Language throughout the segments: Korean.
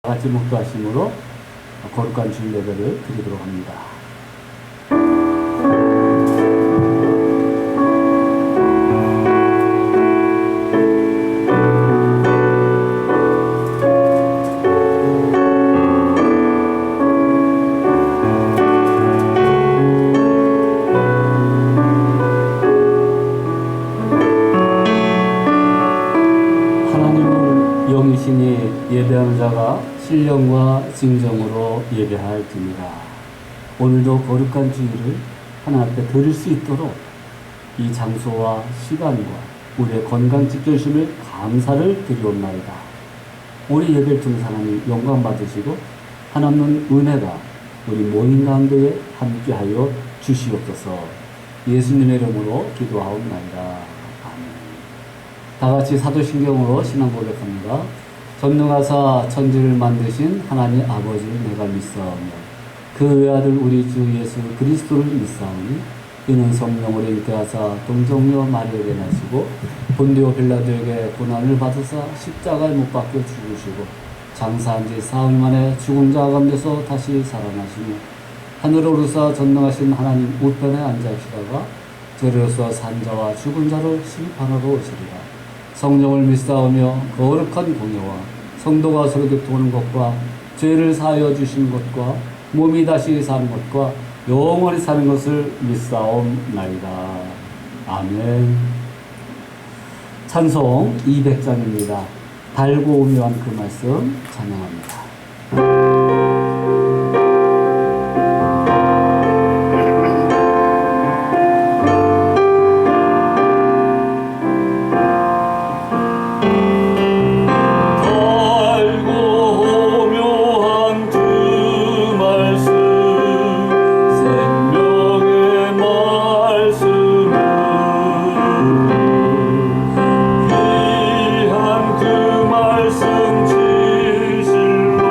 같이 묵도하심으로 거룩한 주일 예배를 드리도록 합니다. 하나님을 영이시니 예배하는 자가 신령과 진정으로 예배할지니라. 오늘도 거룩한 주일을 하나님 앞에 드릴 수 있도록 이 장소와 시간과 우리의 건강 지켜주심을 감사를 드리옵나이다. 우리 예배를 통해 하나님 영광 받으시고 하나님의 은혜가 우리 모임 가운데에 함께하여 주시옵소서. 예수님의 이름으로 기도하옵나이다. 아멘. 다같이 사도신경으로 신앙 고백합니다. 전능하사 천지를 만드신 하나님 아버지를 내가 믿사오며 그 외아들 우리 주 예수 그리스도를 믿사오니 이는 성령으로 잉태하사 동정녀 마리아에게 나시고 본디오 빌라도에게 고난을 받으사 십자가에 못 박혀 죽으시고 장사한 지 사흘 만에 죽은 자 가운데서 다시 살아나시며 하늘로 오르사 전능하신 하나님 우편에 앉으시다가 저리로서 산 자와 죽은 자를 심판하러 오시리라. 성령을 믿사오며 거룩한 공예와 성도가 서로 교통하는 것과 죄를 사하여 주시는 것과 몸이 다시 사는 것과 영원히 사는 것을 믿사옵나이다. 아멘. 찬송 200장입니다. 달고 오묘한 그 말씀 찬양합니다. 귀한 그 말씀 진실로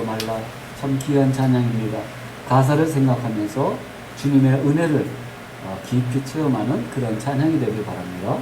말라. 참 귀한 찬양입니다. 가사를 생각하면서 주님의 은혜를 깊이 체험하는 그런 찬양이 되길 바랍니다.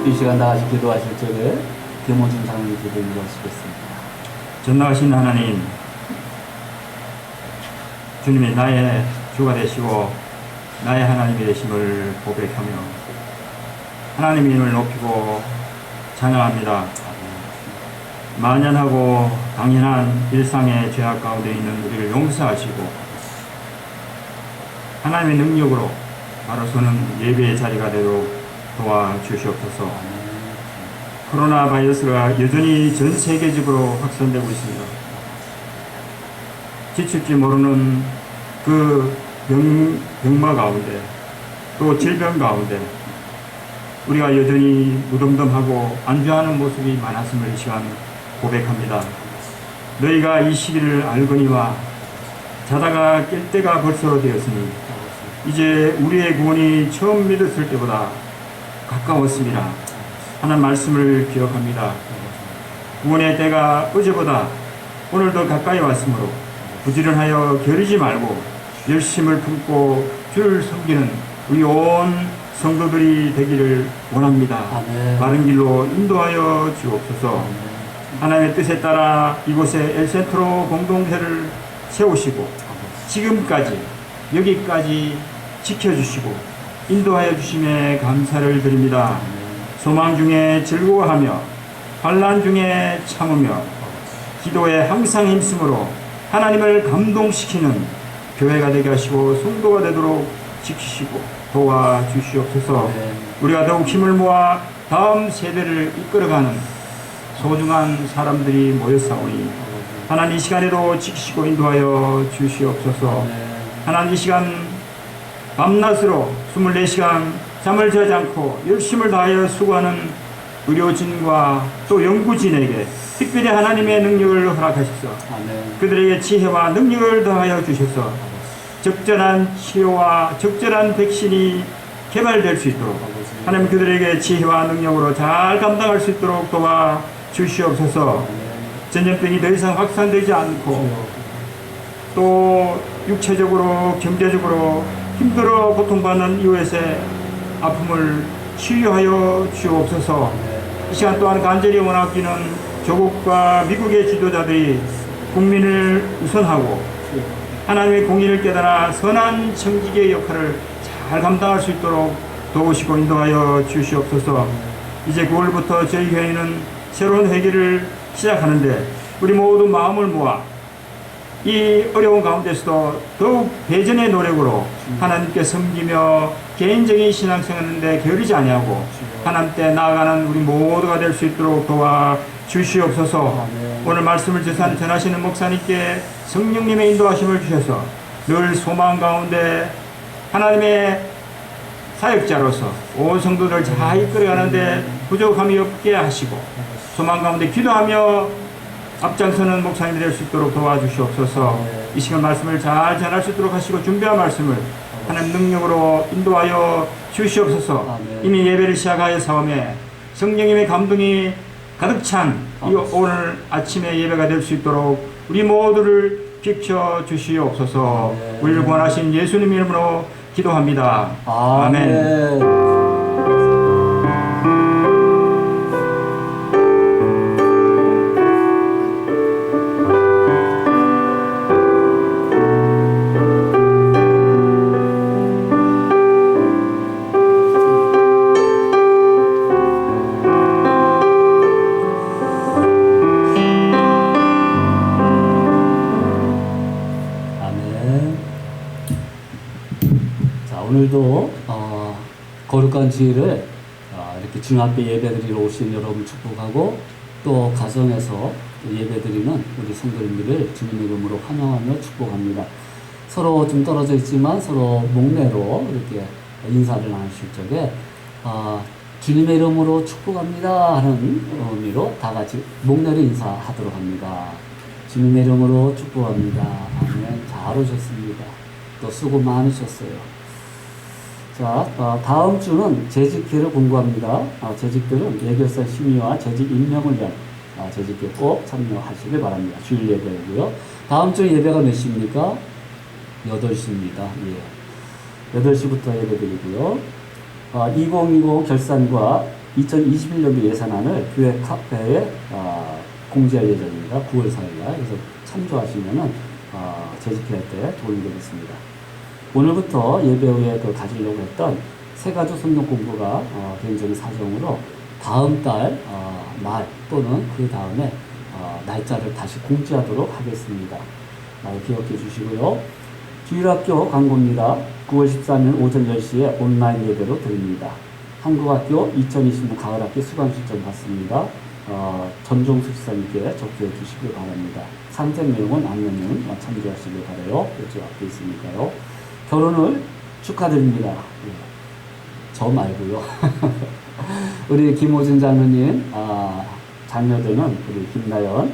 이 시간 다 같이 기도하실 적에 김호준 장로님 기도 인도하시겠습니다. 전능하신 하나님, 주님이 나의 주가 되시고 나의 하나님이 되심을 고백하며 하나님의 이름을 높이고 찬양합니다. 만연하고 당연한 일상의 죄악 가운데 있는 우리를 용서하시고 하나님의 능력으로 바로 서는 예배의 자리가 되도록 도와주시옵소서. 코로나 바이러스가 여전히 전 세계적으로 확산되고 있습니다. 지칠지 모르는 그 병마 가운데 또 질병 가운데 우리가 여전히 무덤덤하고 안주하는 모습이 많았음을 이 시간 고백합니다. 너희가 이 시기를 알거니와 자다가 깰 때가 벌써 되었으니 이제 우리의 구원이 처음 믿었을 때보다 가까웠습니다. 하는 말씀을 기억합니다. 구원의 때가 어제보다 오늘 더 가까이 왔으므로 부지런하여 게으르지 말고 열심을 품고 주를 섬기는 우리 온 성도들이 되기를 원합니다. 아멘. 바른 길로 인도하여 주옵소서. 아멘. 하나님의 뜻에 따라 이곳에 엘센트로 공동체를 세우시고 지금까지 여기까지 지켜주시고 인도하여 주심에 감사를 드립니다. 소망 중에 즐거워하며 환난 중에 참으며 기도에 항상 힘쓰므로 하나님을 감동시키는 교회가 되게 하시고 성도가 되도록 지키시고 도와주시옵소서. 우리가 더욱 힘을 모아 다음 세대를 이끌어가는 소중한 사람들이 모였사오니 하나님 이 시간에도 지키시고 인도하여 주시옵소서. 하나님 이 시간 밤낮으로 24시간 잠을 자지 않고 열심을 다하여 수고하는 의료진과 또 연구진에게 특별히 하나님의 능력을 허락하셔서 그들에게 지혜와 능력을 더하여 주셔서 적절한 치료와 적절한 백신이 개발될 수 있도록 하나님 그들에게 지혜와 능력으로 잘 감당할 수 있도록 도와주시옵소서. 전염병이 더 이상 확산되지 않고 또 육체적으로 경제적으로 힘들어 고통받는 이웃의 아픔을 치유하여 주옵소서. 이 시간 또한 간절히 원하기는 조국과 미국의 지도자들이 국민을 우선하고 하나님의 공의를 깨달아 선한 청지기의 역할을 잘 감당할 수 있도록 도우시고 인도하여 주시옵소서. 이제 9월부터 저희 교회는 새로운 회개를 시작하는데 우리 모두 마음을 모아 이 어려운 가운데서도 더욱 배전의 노력으로 하나님께 섬기며 개인적인 신앙생활인데 게으르지 아니하고 하나님께 나아가는 우리 모두가 될 수 있도록 도와주시옵소서. 오늘 말씀을 전하시는 목사님께 성령님의 인도하심을 주셔서 늘 소망 가운데 하나님의 사역자로서 온 성도들 잘 이끌어가는데 부족함이 없게 하시고 소망 가운데 기도하며 앞장서는 목사님이 될 수 있도록 도와주시옵소서. 이 시간 말씀을 잘 전할 수 있도록 하시고 준비한 말씀을 하나님 능력으로 인도하여 주시옵소서. 이미 예배를 시작하여 사오매 성령님의 감동이 가득 찬 이 오늘 아침에 예배가 될 수 있도록 우리 모두를 비춰 주시옵소서. 우리를 구원하신 예수님 이름으로 기도합니다. 아멘. 오늘도 거룩한 주일을 이렇게 주 앞에 예배드리러 오신 여러분 축복하고 또 가정에서 예배드리는 우리 성도님들을 주님 이름으로 환영하며 축복합니다. 서로 좀 떨어져 있지만 서로 목례로 이렇게 인사를 나누실 적에 주님의 이름으로 축복합니다 하는 의미로 다 같이 목례로 인사하도록 합니다. 주님의 이름으로 축복합니다. 아멘. 잘 오셨습니다. 또 수고 많으셨어요. 자, 다음 주는 재직기를 공부합니다. 재직들은 예결사 심의와 재직 임명을 위한 재직기에 꼭 참여하시길 바랍니다. 주일 예배고요. 다음 주 예배가 몇 시입니까? 8시입니다. 예. 8시부터 예배드리고요. 2020 결산과 2021년도 예산안을 교회 카페에 공지할 예정입니다. 9월 4일날. 그래서 참조하시면은 재직할 때 도움이 되겠습니다. 오늘부터 예배 후에 가지려고 했던 세가족 성경 공부가 개인적인 사정으로 다음 달 말 또는 그 다음에 날짜를 다시 공지하도록 하겠습니다. 기억해 주시고요. 주일학교 광고입니다. 9월 13일 오전 10시에 온라인 예배로 드립니다. 한국학교 2020년 가을학기 수강실전 받습니다. 전종수 지사님께 접수해 주시길 바랍니다. 상세 내용은 안내문 참조하시길 바라요. 이쪽 앞에 있으니까요. 결혼을 축하드립니다. 저 말고요. 우리 김호준 장로님, 장녀되는 우리 김나연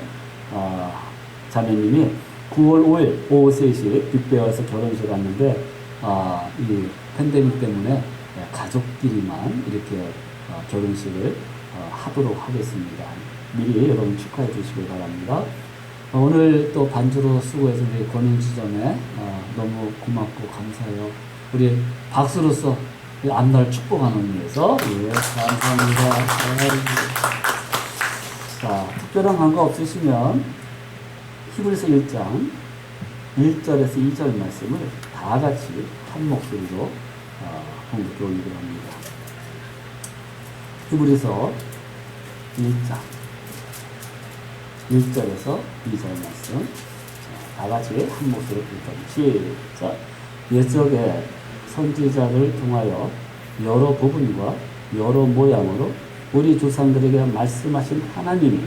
자매님이 9월 5일 오후 3시 빅베어에서 결혼식 갔는데 이 팬데믹 때문에 가족끼리만 이렇게 결혼식을 하도록 하겠습니다. 미리 여러분 축하해 주시길 바랍니다. 오늘 또 반주로 수고해서 우리 권인지점에 너무 고맙고 감사해요. 우리 박수로서 앞날 축복하는 위해서 감사합니다. 자, 특별한 관계 없으시면 히브리서 1장 1절에서 2절 말씀을 다 같이 한 목소리로 공부해 올리기로 합니다. 히브리서 1장 1절에서 2절 말씀 다 같이 한 목소리로 읽어보겠습니다. 시작. 옛적에 선지자를 통하여 여러 부분과 여러 모양으로 우리 조상들에게 말씀하신 하나님이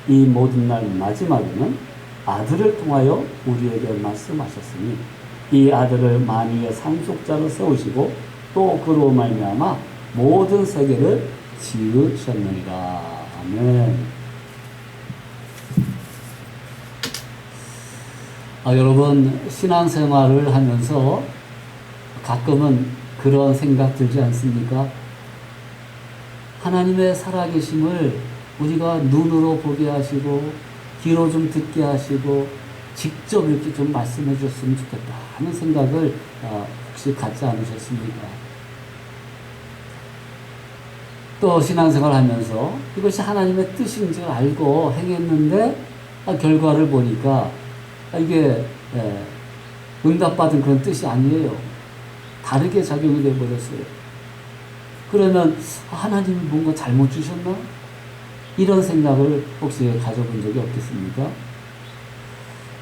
이 모든 날 마지막에는 아들을 통하여 우리에게 말씀하셨으니 이 아들을 만유의 상속자로 세우시고 또 그로 말미암아 모든 세계를 지으셨느니라. 아멘. 여러분 신앙생활을 하면서 가끔은 그런 생각 들지 않습니까? 하나님의 살아계심을 우리가 눈으로 보게 하시고 귀로 좀 듣게 하시고 직접 이렇게 좀 말씀해 주셨으면 좋겠다 하는 생각을 혹시 갖지 않으셨습니까? 또 신앙생활 하면서 이것이 하나님의 뜻인 줄 알고 행했는데 결과를 보니까 이게 응답받은 그런 뜻이 아니에요. 다르게 작용이 되어버렸어요. 그러면 하나님이 뭔가 잘못 주셨나? 이런 생각을 혹시 가져본 적이 없겠습니까?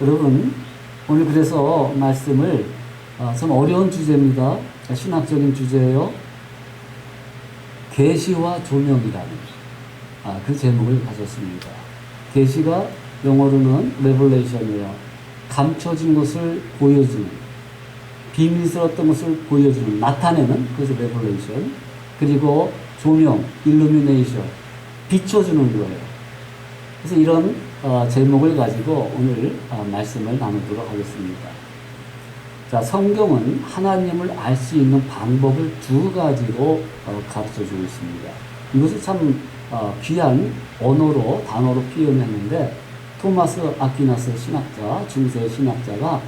여러분 오늘 그래서 말씀을 좀 어려운 주제입니다. 신학적인 주제예요. 계시와 조명이라는 그 제목을 가졌습니다. 계시가 영어로는 레벨레이션이에요. 감춰진 것을 보여주는, 비밀스러웠던 것을 보여주는, 나타내는, 그래서 레벨레이션. 그리고 조명, 일루미네이션, 비춰주는 거예요. 그래서 이런 제목을 가지고 오늘 말씀을 나누도록 하겠습니다. 자, 성경은 하나님을 알 수 있는 방법을 두 가지로 가르쳐 주고 있습니다. 이것을 참 귀한 언어로, 단어로 표현했는데, 토마스 아퀴나스 신학자, 중세 신학자가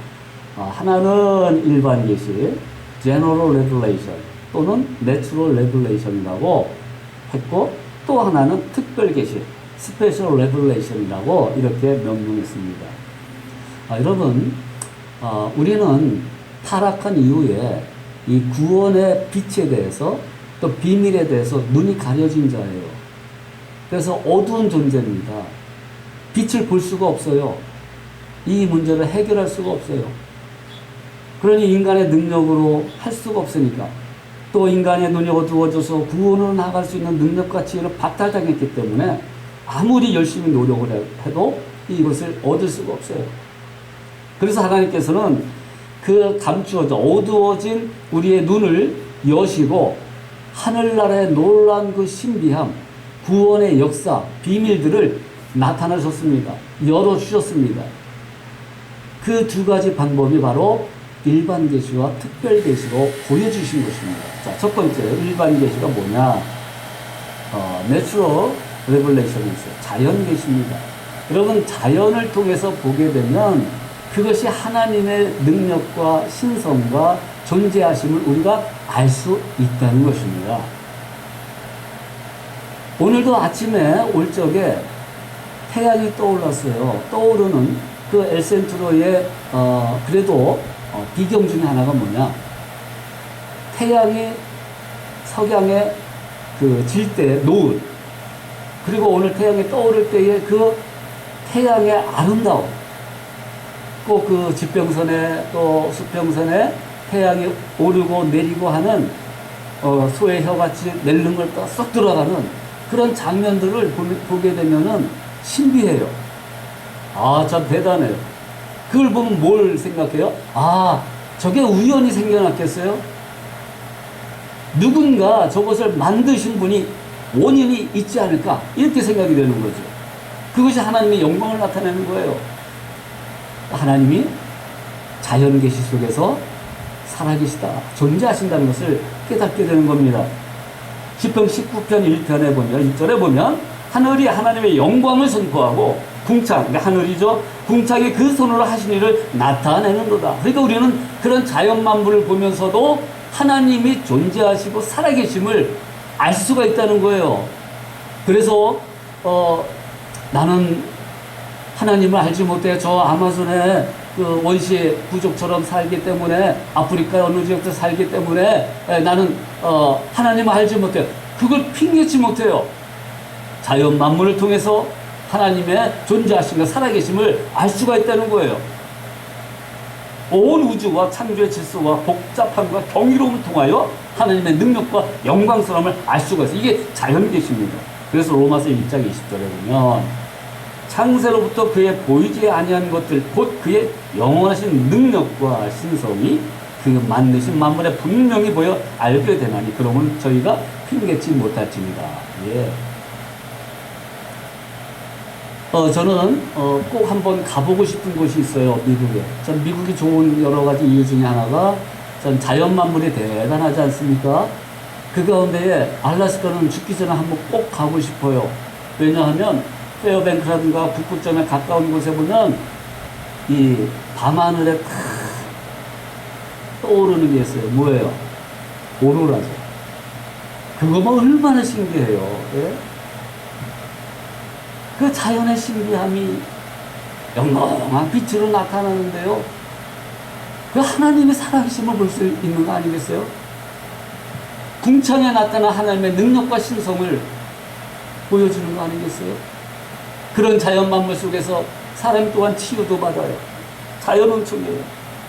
하나는 일반 계시, general revelation 또는 natural revelation이라고 했고, 또 하나는 특별 계시, special revelation이라고 이렇게 명명했습니다. 여러분, 우리는 타락한 이후에 이 구원의 빛에 대해서 또 비밀에 대해서 눈이 가려진 자예요. 그래서 어두운 존재입니다. 빛을 볼 수가 없어요. 이 문제를 해결할 수가 없어요. 그러니 인간의 능력으로 할 수가 없으니까, 또 인간의 눈이 어두워져서 구원으로 나갈 수 있는 능력과 지혜를 박탈당했기 때문에 아무리 열심히 노력을 해도 이것을 얻을 수가 없어요. 그래서 하나님께서는 그 감추어져 어두워진 우리의 눈을 여시고 하늘나라의 놀라운 그 신비함, 구원의 역사, 비밀들을 나타내셨습니다. 열어주셨습니다. 그 두 가지 방법이 바로 일반 계시와 특별 계시로 보여주신 것입니다. 자, 첫 번째 일반 계시가 뭐냐? Natural Revelation이 있어요. 자연 계시입니다. 여러분, 자연을 통해서 보게 되면 그것이 하나님의 능력과 신성과 존재하심을 우리가 알 수 있다는 것입니다. 오늘도 아침에 올 적에 태양이 떠올랐어요. 떠오르는 그 엘센트로의 그래도 비경 중에 하나가 뭐냐? 태양이 석양에 그 질 때 노을, 그리고 오늘 태양이 떠오를 때의 그 태양의 아름다움, 꼭 그 지평선에 또 수평선에 태양이 오르고 내리고 하는 소의 혀같이 낼는 걸 쏙 들어가는 그런 장면들을 보게 되면은 신비해요. 아, 참 대단해요. 그걸 보면 뭘 생각해요? 아, 저게 우연히 생겨났겠어요? 누군가 저것을 만드신 분이 원인이 있지 않을까? 이렇게 생각이 되는 거죠. 그것이 하나님의 영광을 나타내는 거예요. 하나님이 자연 계시 속에서 살아계시다, 존재하신다는 것을 깨닫게 되는 겁니다. 시편 19편 1편에 보면, 1절에 보면, 하늘이 하나님의 영광을 선포하고, 궁창, 그러니까 하늘이죠. 궁창이 그 손으로 하신 일을 나타내는도다. 그러니까 우리는 그런 자연 만물을 보면서도 하나님이 존재하시고 살아계심을 알 수가 있다는 거예요. 그래서, 나는 하나님을 알지 못해 저 아마존에 그 원시 부족처럼 살기 때문에, 아프리카 어느 지역도 살기 때문에 나는 하나님을 알지 못해요. 그걸 핑계치 못해요. 자연 만물을 통해서 하나님의 존재하심과 살아계심을 알 수가 있다는 거예요. 온 우주와 창조의 질서와 복잡함과 경이로움을 통하여 하나님의 능력과 영광스러움을 알 수가 있어요. 이게 자연 계시입니다. 그래서 로마서 1장 20절에 보면, 창세로부터 그의 보이지 아니한 것들 곧 그의 영원하신 능력과 신성이 그 만드신 만물에 분명히 보여 알게 되나니 그러면 저희가 핑계치 못할지니라. 예. 저는 꼭 한번 가보고 싶은 곳이 있어요. 미국에. 전 미국이 좋은 여러 가지 이유 중에 하나가, 전 자연 만물이 대단하지 않습니까? 그 가운데에 알래스카는 죽기 전에 한번 꼭 가고 싶어요. 왜냐하면 페어뱅크라든가 북극점에 가까운 곳에 보면 이 밤하늘에 탁 떠오르는 게 있어요. 뭐예요? 오로라죠. 그거만 얼마나 신기해요. 예? 그 자연의 신비함이 영롱한 빛으로 나타나는데요. 그 하나님의 살아계심을 볼 수 있는 거 아니겠어요? 궁창에 나타난 하나님의 능력과 신성을 보여주는 거 아니겠어요? 그런 자연 만물 속에서 사람 또한 치유도 받아요. 자연 은총이에요.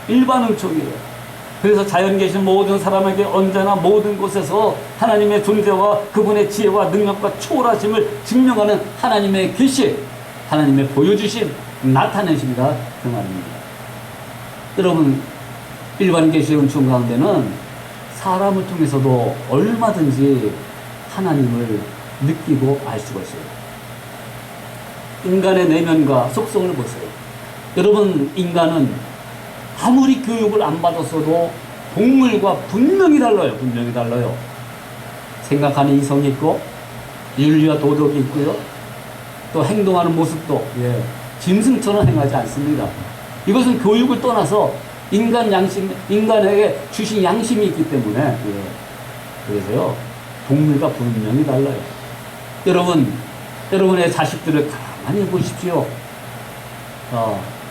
일반 은총이에요. 그래서 자연 계신 모든 사람에게 언제나 모든 곳에서 하나님의 존재와 그분의 지혜와 능력과 초월하심을 증명하는 하나님의 계시, 하나님의 보여주심, 나타내십니다. 그 말입니다. 여러분, 일반 계시의 은총 가운데는 사람을 통해서도 얼마든지 하나님을 느끼고 알 수가 있어요. 인간의 내면과 속성을 보세요. 여러분, 인간은 아무리 교육을 안 받았어도 동물과 분명히 달라요. 분명히 달라요. 생각하는 이성이 있고, 윤리와 도덕이 있고요. 또 행동하는 모습도, 짐승처럼 행하지 않습니다. 이것은 교육을 떠나서 인간 양심, 인간에게 주신 양심이 있기 때문에, 그래서요, 동물과 분명히 달라요. 여러분, 여러분의 자식들을 가만히 보십시오.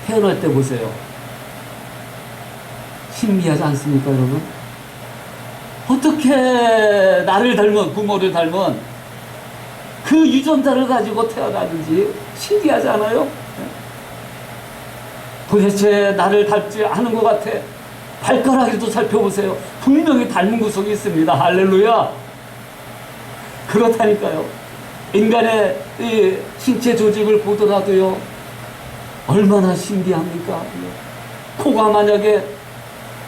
태어날 때 보세요. 신비하지 않습니까, 여러분? 어떻게 나를 닮은, 부모를 닮은 그 유전자를 가지고 태어나는지 신기하지 않아요? 도대체 나를 닮지 않은 것 같아. 발가락에도 살펴보세요. 분명히 닮은 구석이 있습니다. 할렐루야. 그렇다니까요. 인간의 이 신체 조직을 보더라도요, 얼마나 신기합니까? 코가 만약에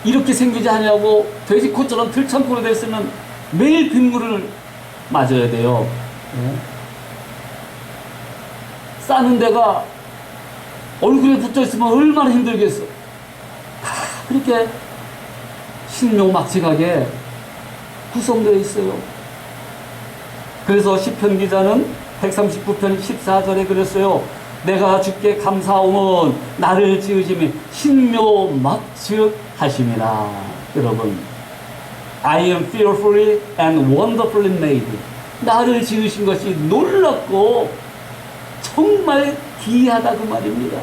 이렇게 생기지 않냐고 돼지코처럼 들창코로 됐으면 매일 빗물을 맞아야 돼요. 싸는 데가 얼굴에 붙어 있으면 얼마나 힘들겠어. 그렇게 신묘막측하게 구성되어 있어요. 그래서 시편 기자는 139편 14절에 그랬어요. 내가 주께 감사하오면 나를 지으심이 신묘막측하심이라. 여러분, I am fearfully and wonderfully made. 나를 지으신 것이 놀랍고 정말 기이하다 그 말입니다.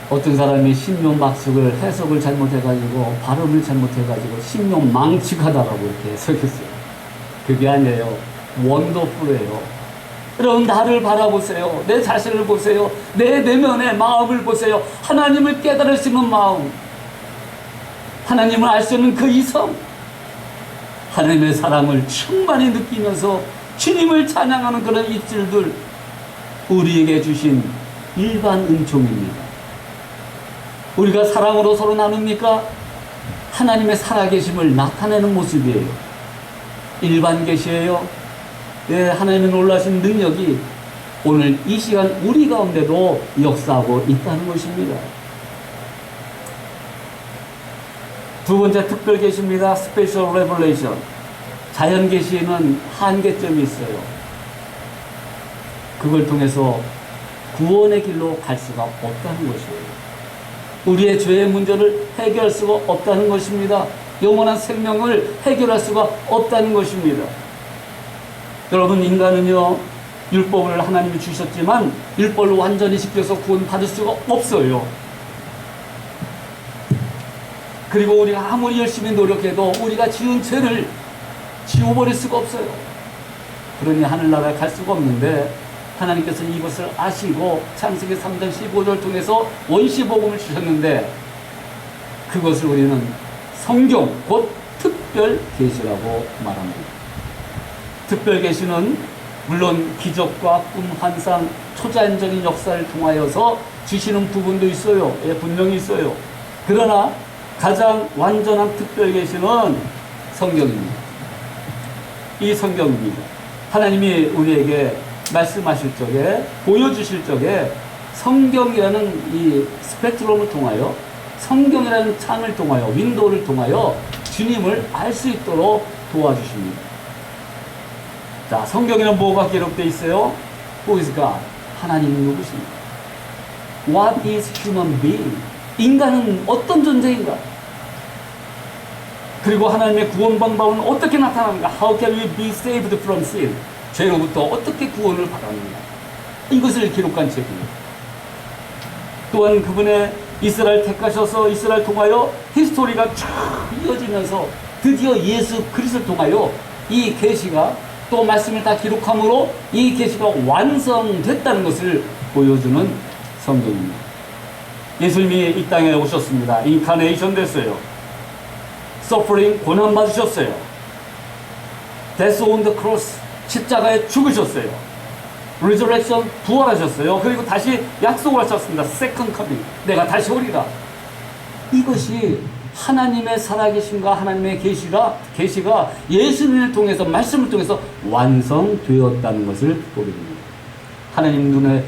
어떤 사람이 신묘막숙을 해석을 잘못해가지고 발음을 잘못해가지고 신묘망측하다라고 이렇게 해석했어요. 그게 아니에요. 원더풀이에요. 여러분, 나를 바라보세요. 내 자신을 보세요. 내 내면의 마음을 보세요. 하나님을 깨달을 수 있는 마음, 하나님을 알 수 있는 그 이성, 하나님의 사랑을 충만히 느끼면서 주님을 찬양하는 그런 입술들, 우리에게 주신 일반 은총입니다. 우리가 사랑으로 서로 나눕니까? 하나님의 살아계심을 나타내는 모습이에요. 일반 계시예요. 예, 하나님의 놀라신 능력이 오늘 이 시간 우리 가운데도 역사하고 있다는 것입니다. 두 번째 특별 계시입니다. 스페셜 레벨레이션. 자연 계시에는 한계점이 있어요. 그걸 통해서 구원의 길로 갈 수가 없다는 것이에요. 우리의 죄의 문제를 해결할 수가 없다는 것입니다. 영원한 생명을 해결할 수가 없다는 것입니다. 여러분, 인간은요, 율법을 하나님이 주셨지만 율법을 완전히 지켜서 구원받을 수가 없어요. 그리고 우리가 아무리 열심히 노력해도 우리가 지은 죄를 지워버릴 수가 없어요. 그러니 하늘나라에 갈 수가 없는데, 하나님께서 이것을 아시고 창세기 3장 15절을 통해서 원시복음을 주셨는데, 그것을 우리는 성경, 곧 특별 계시라고 말합니다. 특별 계시는 물론 기적과 꿈, 환상, 초자연적인 역사를 통하여서 주시는 부분도 있어요. 예, 분명히 있어요. 그러나 가장 완전한 특별 계시는 성경입니다. 이 성경입니다. 하나님이 우리에게 말씀하실 적에, 보여주실 적에 성경이라는 이 스펙트럼을 통하여, 성경이라는 창을 통하여, 윈도우를 통하여 주님을 알 수 있도록 도와주십니다. 자, 성경에는 뭐가 기록되어 있어요? Who is God? 하나님은 누구십니까? What is human being? 인간은 어떤 존재인가? 그리고 하나님의 구원 방법은 어떻게 나타나는가? How can we be saved from sin? 죄로부터 어떻게 구원을 받았느냐? 이것을 기록한 책입니다. 또한 그분의 이스라엘 택하셔서 이스라엘 통하여 히스토리가 쭉 이어지면서 드디어 예수 그리스도를 통하여 이 계시가, 또 말씀을 다 기록함으로 이 계시가 완성됐다는 것을 보여주는 성경입니다. 예수님이 이 땅에 오셨습니다. 인카네이션 됐어요. 서퍼링, 고난 받으셨어요. Death on the cross, 십자가에 죽으셨어요. Resurrection, 부활하셨어요. 그리고 다시 약속을 하셨습니다. Second coming, 내가 다시 오리라. 이것이 하나님의 살아계심과 하나님의 계시가 예수님을 통해서, 말씀을 통해서 완성되었다는 것을 보게 됩니다. 하나님 눈에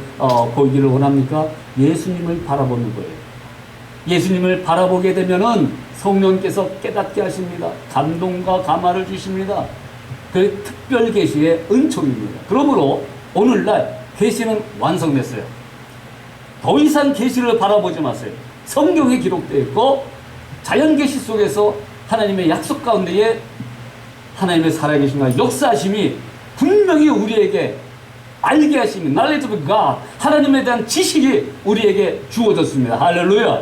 보이기를 원합니까? 예수님을 바라보는 거예요. 예수님을 바라보게 되면은 성령께서 깨닫게 하십니다. 감동과 감화를 주십니다. 그 특별 계시의 은총입니다. 그러므로 오늘날 계시는 완성됐어요. 더 이상 계시를 바라보지 마세요. 성경에 기록되어 있고 자연 계시 속에서 하나님의 약속 가운데에 하나님의 살아계심과 역사하심이 분명히 우리에게 알게 하심이, knowledge of God, 하나님에 대한 지식이 우리에게 주어졌습니다. 할렐루야.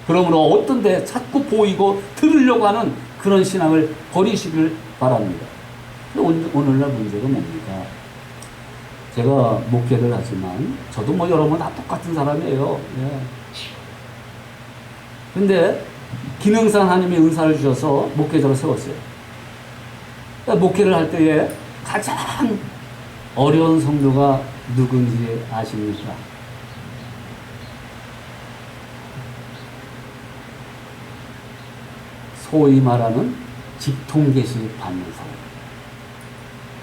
그러므로 어떤 데 자꾸 보이고 들으려고 하는 그런 신앙을 버리시길 바랍니다. 오늘날 문제가 뭡니까? 제가 목회를 하지만 저도 뭐 여러분 다 똑같은 사람이에요. 예. 근데 기능상 하나님이 은사를 주셔서 목회자로 세웠어요. 그러니까 목회를 할 때에 가장 어려운 성도가 누군지 아십니까? 소위 말하는 직통계시 받는 사람.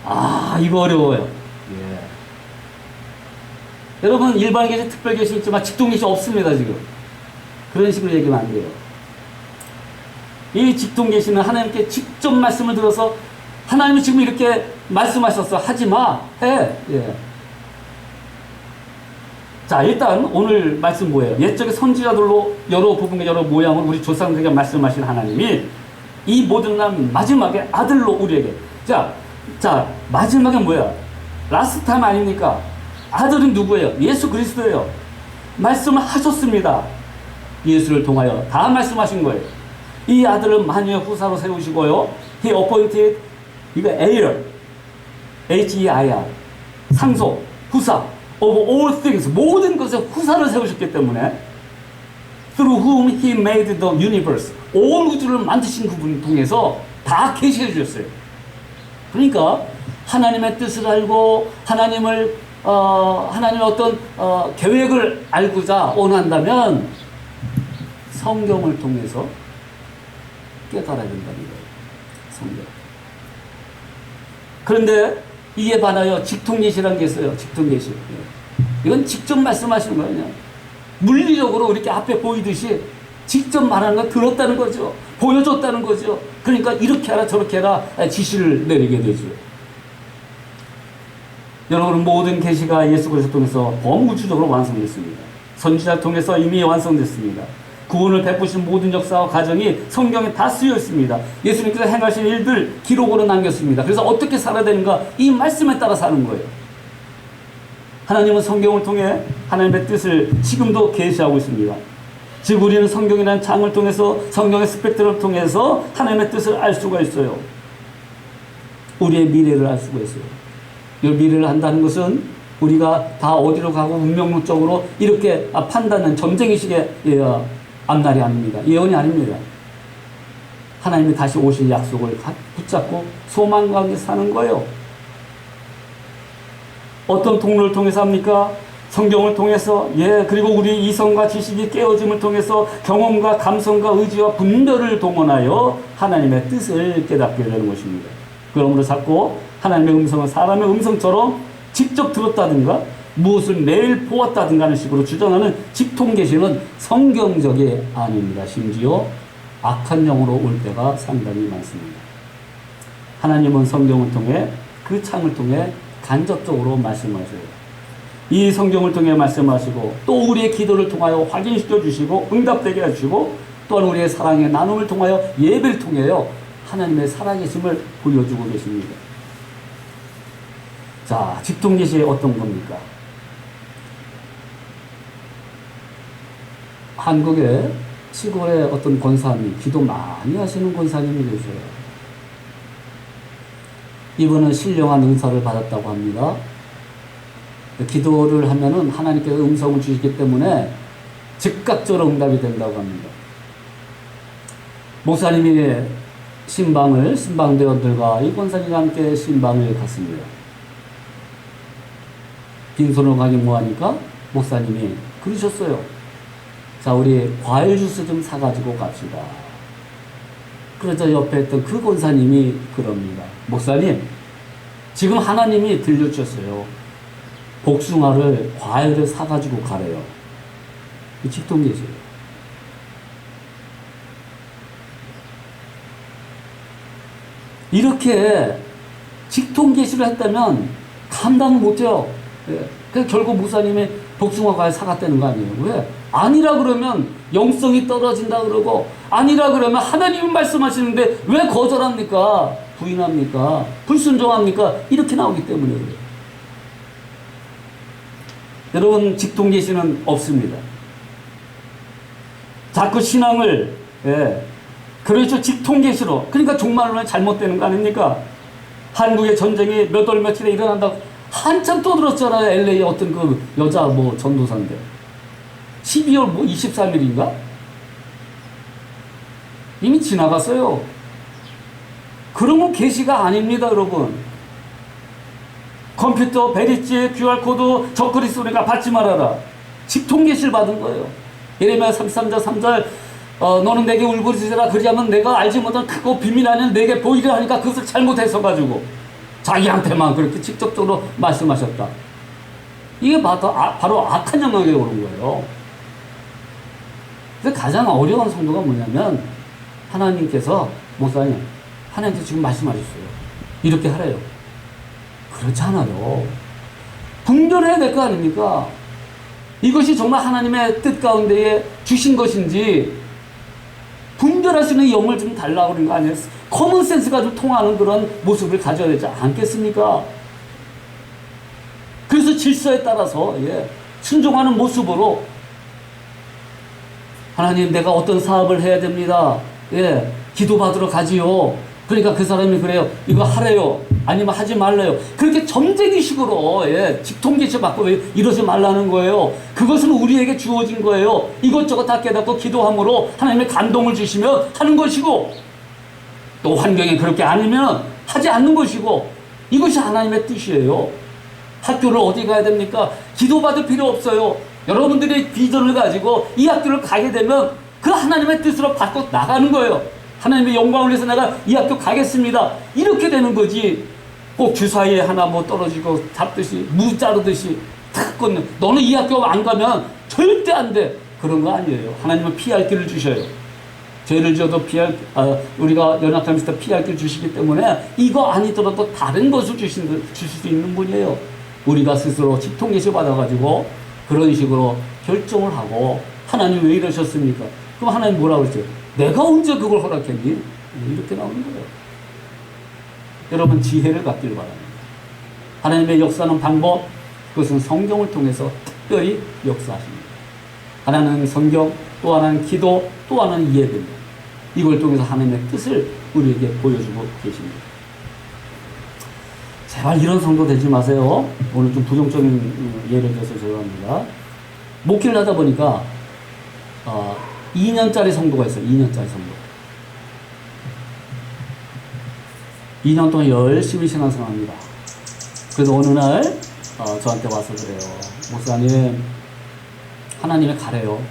아, 이거 어려워요. 예. 여러분, 일반 계시, 특별 계시 있지만 직통계시 없습니다, 지금. 그런 식으로 얘기하면 안 돼요. 이 직통계시는 하나님께 직접 말씀을 들어서 하나님이 지금 이렇게 말씀하셨어. 하지 마. 해. 예. 자, 일단 오늘 말씀 뭐예요? 옛적의 선지자들로 여러 부분과 여러 모양으로 우리 조상들에게 말씀하신 하나님이 이 모든 날 마지막에 아들로 우리에게. 자, 마지막에 뭐야? 라스트 타임 아닙니까? 아들은 누구예요? 예수 그리스도예요. 말씀을 하셨습니다. 예수를 통하여 다 말씀하신 거예요. 이 아들을 만유의 후사로 세우시고요. He appointed, 이거 heir, H-E-I-R, 상속, 후사, of all things, 모든 것에 후사를 세우셨기 때문에 through whom he made the universe, 온 우주를 만드신 그분을 통해서 다 계시해 주셨어요. 그러니까 하나님의 뜻을 알고 하나님의 어떤 계획을 알고자 원한다면 성경을 통해서 깨달아야 된다는 거예요. 성경. 그런데 이에 반하여 직통계시라는 게 있어요. 직통계시. 이건 직접 말씀하시는 거예요. 그냥. 물리적으로 이렇게 앞에 보이듯이 직접 말하는 거 들었다는 거죠. 보여줬다는 거죠. 그러니까 이렇게 하라 저렇게 하라 지시를 내리게 되죠. 여러분, 모든 계시가 예수 그리스도 통해서 범우주적으로 완성됐습니다. 선지자를 통해서 이미 완성됐습니다. 구원을 베푸신 모든 역사와 과정이 성경에 다 쓰여 있습니다. 예수님께서 행하신 일들 기록으로 남겼습니다. 그래서 어떻게 살아야 되는가? 이 말씀에 따라 사는 거예요. 하나님은 성경을 통해 하나님의 뜻을 지금도 계시하고 있습니다. 즉 우리는 성경이라는 창을 통해서, 성경의 스펙트럼을 통해서 하나님의 뜻을 알 수가 있어요. 우리의 미래를 알 수가 있어요. 이 미래를 한다는 것은 우리가 다 어디로 가고 운명론적으로 이렇게 판단은 점쟁이식의 앞날이 아닙니다. 예언이 아닙니다. 하나님이 다시 오실 약속을 붙잡고 소망과 함께 사는 거예요. 어떤 통로를 통해서 합니까? 성경을 통해서, 그리고 우리 이성과 지식이 깨어짐을 통해서 경험과 감성과 의지와 분별을 동원하여 하나님의 뜻을 깨닫게 되는 것입니다. 그러므로 자꾸 하나님의 음성은 사람의 음성처럼 직접 들었다든가 무엇을 매일 보았다든가 하는 식으로 주장하는 직통계시는 성경적이 아닙니다. 심지어 악한 영으로 올 때가 상당히 많습니다. 하나님은 성경을 통해, 그 창을 통해 간접적으로 말씀하셔요. 이 성경을 통해 말씀하시고 또 우리의 기도를 통하여 확인시켜 주시고 응답되게 해주시고 또한 우리의 사랑의 나눔을 통하여 예배를 통하여 하나님의 살아계심을 보여주고 계십니다. 자, 직통계시 어떤 겁니까? 한국의 시골의 어떤 권사님, 기도 많이 하시는 권사님이 계세요. 이분은 신령한 은사를 받았다고 합니다. 기도를 하면은 하나님께서 음성을 주시기 때문에 즉각적으로 응답이 된다고 합니다. 목사님이 신방대원들과 이 권사님과 함께 신방을 갔습니다. 빈손으로 가긴 뭐하니까 목사님이 그러셨어요. 자, 우리 과일 주스 좀 사가지고 갑시다. 그러자 옆에 있던 그 권사님이 그럽니다. 목사님, 지금 하나님이 들려주셨어요. 복숭아를, 과일을 사가지고 가래요. 이 직통계시예요. 이렇게 직통계시를 했다면 감당 못해요. 그래서 결국 목사님이 복숭아 과일 사갔다는 거 아니에요. 왜? 아니라 그러면 영성이 떨어진다 그러고, 아니라 그러면 하나님은 말씀하시는데 왜 거절합니까? 부인합니까? 불순종합니까? 이렇게 나오기 때문에 그래요. 여러분, 직통계시는 없습니다. 자꾸 신앙을, 그렇죠, 직통계시로. 그러니까 종말론이 잘못되는 거 아닙니까? 한국의 전쟁이 몇 월 며칠에 일어난다고 한참 떠들었잖아요. LA 어떤 그 여자 전도사인데 12월 23일인가? 이미 지나갔어요. 그런 건 계시가 아닙니다, 여러분. 컴퓨터, 베리지, QR코드, 적그리 소리가 받지 말아라. 직통계시를 받은 거예요. 예레미야 33장 3절, 너는 내게 울부짖으라. 그리하면 내가 알지 못한 크고 비밀 안에 내게 보이려 하니까 그것을 잘못해서가지고 자기한테만 그렇게 직접적으로 말씀하셨다. 이게 바로 악한 영역에 오른 거예요. 그래서 가장 어려운 성도가 뭐냐면, 하나님께서, 목사님, 하나님께서 지금 말씀하셨어요. 이렇게 하래요. 그렇지 않아요. 분별해야 될 거 아닙니까? 이것이 정말 하나님의 뜻 가운데에 주신 것인지 분별 분별할 수 있는 영을 좀 달라고 그런 거 아니에요? 커먼 센스가 좀 통하는 그런 모습을 가져야 되지 않겠습니까? 그래서 질서에 따라서 순종하는 모습으로 하나님, 내가 어떤 사업을 해야 됩니다. 기도받으러 가지요. 그러니까 그 사람이 그래요. 이거 하래요. 아니면 하지 말래요. 그렇게 점쟁이식으로 직통계시 받고 이러지 말라는 거예요. 그것은 우리에게 주어진 거예요. 이것저것 다 깨닫고 기도함으로 하나님의 감동을 주시면 하는 것이고, 또 환경이 그렇게 아니면 하지 않는 것이고, 이것이 하나님의 뜻이에요. 학교를 어디 가야 됩니까? 기도받을 필요 없어요. 여러분들이 비전을 가지고 이 학교를 가게 되면 그 하나님의 뜻으로 받고 나가는 거예요. 하나님의 영광을 위해서 내가 이 학교 가겠습니다. 이렇게 되는 거지. 꼭 주사위에 하나 뭐 떨어지고 잡듯이 무 자르듯이 탁 꽂는, 너는 이 학교 안 가면 절대 안 돼. 그런 거 아니에요. 하나님은 피할 길을 주셔요. 죄를 지어도 우리가 연약함에서 피할 길을 주시기 때문에 이거 아니더라도 다른 것을 주실 수 있는 분이에요. 우리가 스스로 직통계시 받아가지고 그런 식으로 결정을 하고, 하나님 왜 이러셨습니까? 그럼 하나님 뭐라고 그랬죠? 내가 언제 그걸 허락했니? 이렇게 나오는 거예요. 여러분, 지혜를 갖길 바랍니다. 하나님의 역사하는 방법, 그것은 성경을 통해서 특별히 역사하십니다. 하나는 성경, 또 하나는 기도, 또 하나는 예배입니다. 이걸 통해서 하나님의 뜻을 우리에게 보여주고 계십니다. 제발 이런 성도 되지 마세요. 오늘 좀 부정적인 예를 들어서 죄송합니다. 목회를 하다 보니까 2년짜리 성도가 있어요. 2년짜리 성도. 2년 동안 열심히 신앙생활합니다. 그래서 어느 날 저한테 와서 그래요. 목사님, 하나님의 가래요.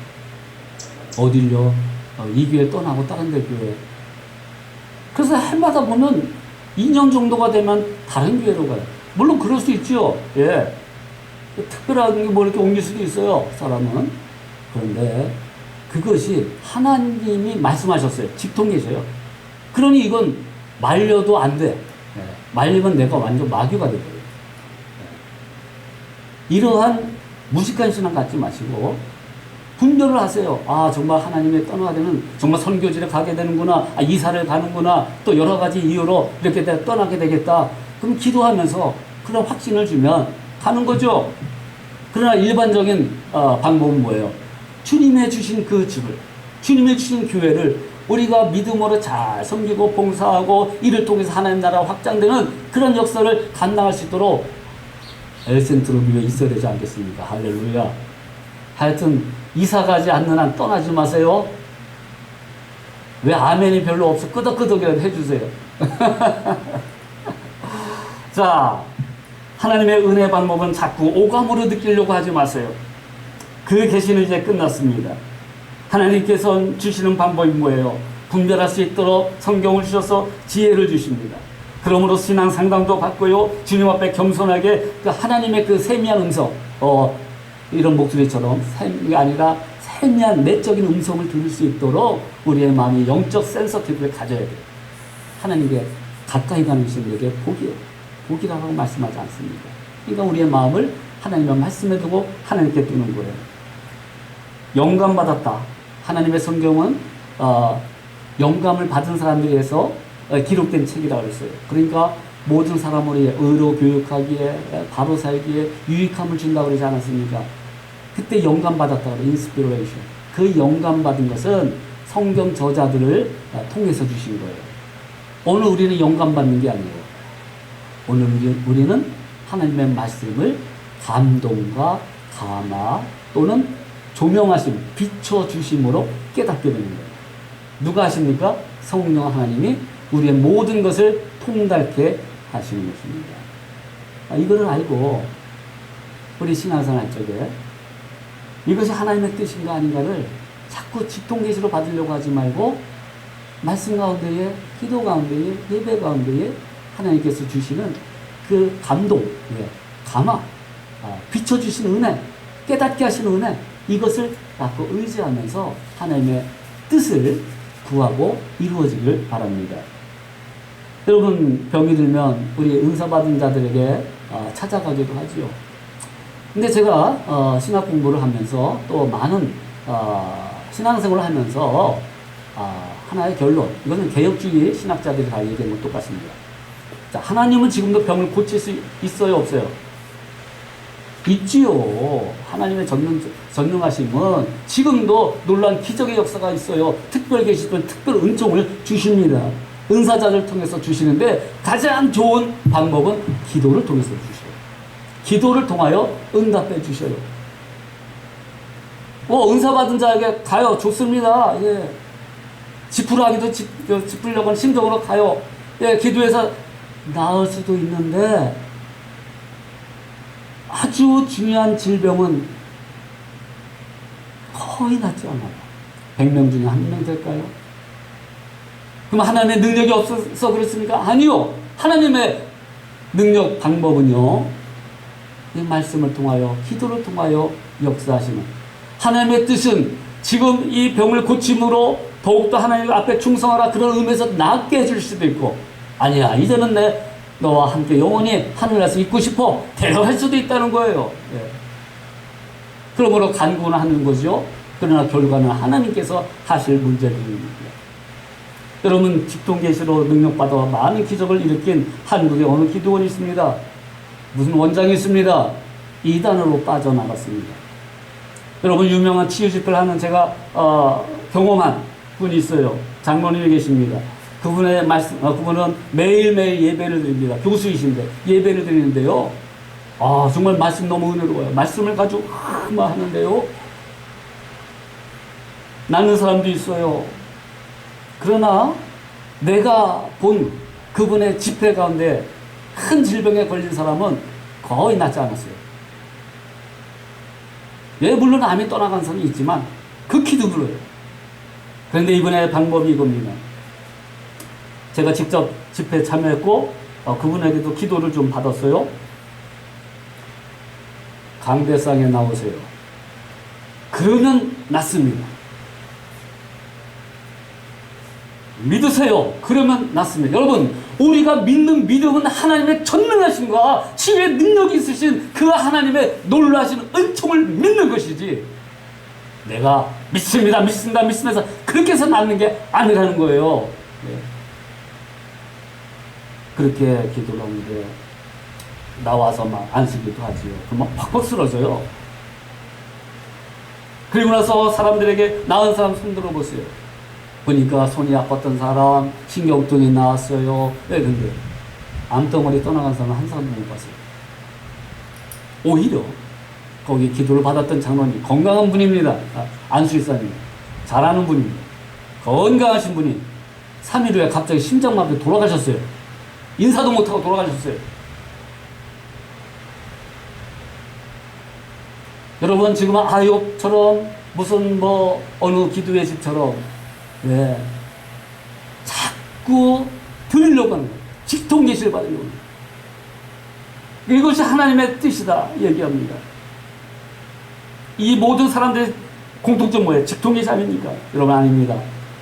어딜요? 이 교회 떠나고 다른 데 교회. 그래서 해마다 보면 2년 정도가 되면 다른 교회로 가요. 물론 그럴 수 있죠. 특별한 게 뭐 이렇게 옮길 수도 있어요, 사람은. 그런데 그것이 하나님이 말씀하셨어요. 직통계셔요. 그러니 이건 말려도 안 돼. 말리면 내가 완전 마귀가 되거든요. 이러한 무식한 신앙 갖지 마시고 분별을 하세요. 아, 정말 하나님의 떠나야 되는, 정말 선교지를 가게 되는구나. 아, 이사를 가는구나. 또 여러 가지 이유로 이렇게 떠나게 되겠다. 그럼 기도하면서 그런 확신을 주면 가는 거죠. 그러나 일반적인 방법은 뭐예요? 주님의 주신 그 집을, 주님의 주신 교회를 우리가 믿음으로 잘 섬기고 봉사하고 이를 통해서 하나님 나라 확장되는 그런 역사를 감당할 수 있도록 엘센트로 교회에 있어야 되지 않겠습니까? 할렐루야. 하여튼 이사 가지 않는 한 떠나지 마세요. 왜 아멘이 별로 없어? 끄덕끄덕이라도 해주세요. 자, 하나님의 은혜 방법은 자꾸 오감으로 느끼려고 하지 마세요. 그 계시는 이제 끝났습니다. 하나님께서 주시는 방법이 뭐예요? 분별할 수 있도록 성경을 주셔서 지혜를 주십니다. 그러므로 신앙 상담도 받고요. 주님 앞에 겸손하게 그 하나님의 그 세미한 음성, 이런 목소리처럼 샘이 아니라 세미한 내적인 음성을 들을 수 있도록 우리의 마음이 영적 센서티브를 가져야 돼요. 하나님께 가까이 가는 신에게 복이에요. 복이라고 말씀하지 않습니다. 그러니까 우리의 마음을 하나님의 말씀에 두고 하나님께 두는 거예요. 영감받았다. 하나님의 성경은 영감을 받은 사람들에 의해서 기록된 책이라고 했어요. 그러니까 모든 사람을 의로 교육하기에, 바로 살기에 유익함을 준다고 그러지 않았습니까? 그때 영감받았다고 그래요. 인스피레이션. 그 영감받은 것은 성경 저자들을 통해서 주신 거예요. 오늘 우리는 영감받는 게 아니에요. 오늘 우리는 하나님의 말씀을 감동과 감화 또는 조명하심, 비춰주심으로 깨닫게 되는 거예요. 누가 하십니까? 성령 하나님이 우리의 모든 것을 통달케 하시는 것입니다. 이거를 알고 우리 신앙생활 쪽에 이것이 하나님의 뜻인가 아닌가를 자꾸 직통계시로 받으려고 하지 말고 말씀 가운데에, 기도 가운데에, 예배 가운데에 하나님께서 주시는 그 감동, 감화, 비춰주시는 은혜, 깨닫게 하시는 은혜, 이것을 자꾸 의지하면서 하나님의 뜻을 구하고 이루어지길 바랍니다. 여러분, 병이 들면 우리 은사받은 자들에게 찾아가기도 하지요. 근데 제가 신학 공부를 하면서 또 많은 신앙생활을 하면서 하나의 결론. 이거는 개혁주의 신학자들이 다 얘기한 건 똑같습니다. 자, 하나님은 지금도 병을 고칠 수 있어요, 없어요? 있지요. 하나님의 전능하심은 지금도 놀라운 기적의 역사가 있어요. 특별 계시던 특별 은총을 주십니다. 은사자를 통해서 주시는데 가장 좋은 방법은 기도를 통해서 주셔요. 기도를 통하여 응답해 주셔요. 은사 받은 자에게 가요. 좋습니다. 예. 지푸라기도 짚으려고 하는 심정으로 가요. 예, 기도해서 나을 수도 있는데 아주 중요한 질병은 거의 낫지 않아요. 100명 중에 1명 될까요? 그럼 하나님의 능력이 없어서 그렇습니까? 아니요. 하나님의 능력 방법은요, 이 말씀을 통하여, 기도를 통하여 역사하시는 하나님의 뜻은 지금 이 병을 고침으로 더욱더 하나님 앞에 충성하라, 그런 의미에서 낫게 해줄 수도 있고, 아니야, 이제는 너와 함께 영원히 하늘나라에서 있고 싶어, 데려갈 수도 있다는 거예요. 예. 그러므로 간구는 하는 거죠. 그러나 결과는 하나님께서 하실 문제들입니다. 여러분, 직통계시로 능력받아 많은 기적을 일으킨 한국에 어느 기도원이 있습니다. 무슨 원장이 있습니다. 이단으로 빠져나갔습니다. 여러분, 유명한 치유집회를 하는 제가 경험한 분이 있어요. 장로님이 계십니다. 그분의 말씀, 그분은 매일매일 예배를 드립니다. 교수이신데 예배를 드리는데요. 정말 말씀 너무 은혜로워요. 말씀을 가지고 하는데요. 낫는 사람도 있어요. 그러나 내가 본 그분의 집회 가운데 큰 질병에 걸린 사람은 거의 낫지 않았어요. 예, 물론 암이 떠나간 사람이 있지만 극히 드물어요. 그런데 이번에 방법이 이겁니다. 제가 직접 집회에 참여했고 그분에게도 기도를 좀 받았어요. 강대상에 나오세요. 그러면 낫습니다. 믿으세요. 그러면 낫습니다. 여러분, 우리가 믿는 믿음은 하나님의 전능하심과 치유의 능력이 있으신 그 하나님의 놀라신 은총을 믿는 것이지, 내가 믿습니다 해서 그렇게 해서 낫는 게 아니라는 거예요. 네. 그렇게 기도를 하는데 나와서 막 안쓰기도 하지요. 그럼 막 팍팍 쓰러져요. 그리고 나서 사람들에게 나은 사람 손 들어보세요. 보니까 손이 아팠던 사람, 신경통이 나왔어요. 근데 암덩어리 떠나간 사람은 한 사람도 못 봤어요. 오히려 거기 기도를 받았던 장로님, 건강한 분입니다. 안수일사님, 잘하는 분입니다. 건강하신 분이 3일 후에 갑자기 심장마비로 돌아가셨어요. 인사도 못하고 돌아가셨어요. 여러분, 지금 아욥처럼 무슨 어느 기도의 집처럼 자꾸 들으려고 하는 거예요. 직통계시를 받으려고 하는 거예요. 이것이 하나님의 뜻이다 얘기합니다. 이 모든 사람들의 공통점 뭐예요? 직통계시 아닙니까? 여러분, 아닙니다.